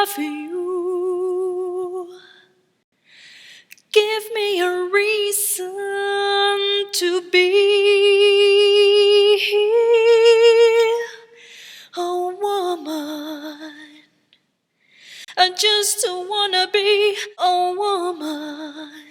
love you. Give me a reason to be a woman. I just wanna be a woman.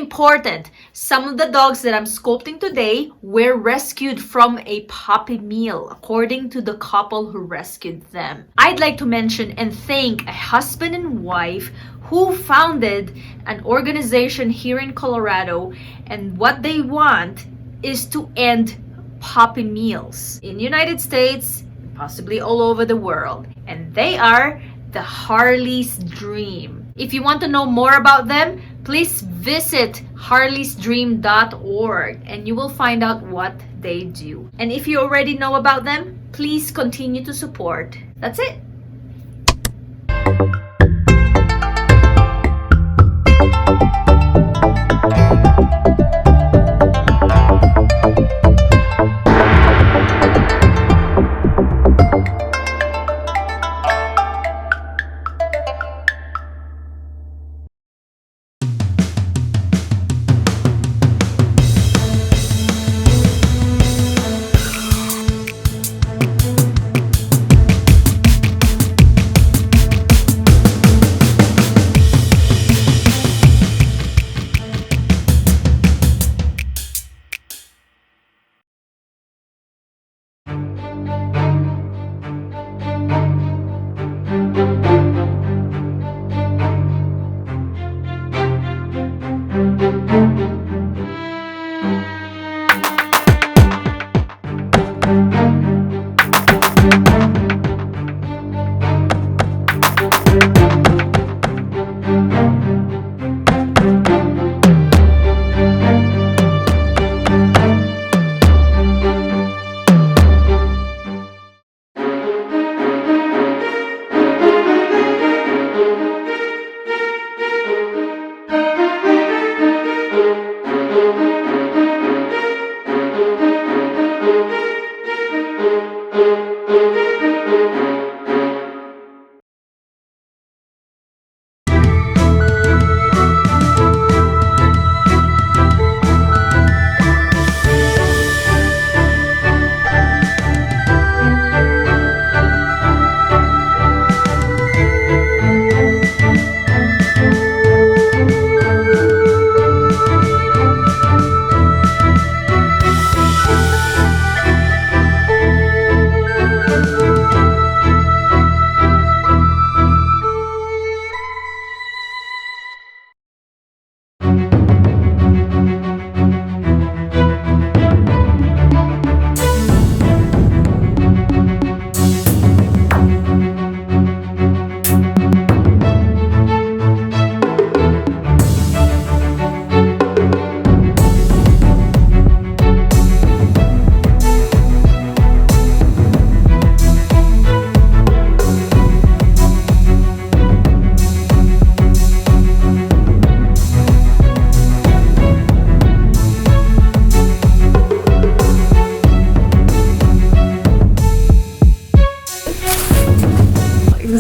important. Some of the dogs that I'm sculpting today were rescued from a puppy mill, according to the couple who rescued them. I'd like to mention and thank a husband and wife who founded an organization here in Colorado, and what they want is to end puppy mills in the United States, possibly all over the world. And they are the Harley's Dream. If you want to know more about them, please visit harleysdream.org and you will find out what they do. And if you already know about them, please continue to support. That's it.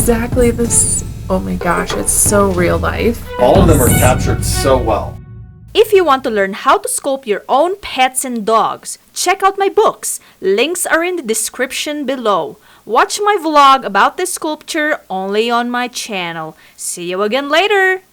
Exactly this. Oh my gosh, it's so real life. All of them are captured so well. If you want to learn how to sculpt your own pets and dogs, check out my books. Links are in the description below. Watch my vlog about this sculpture only on my channel. See you again later!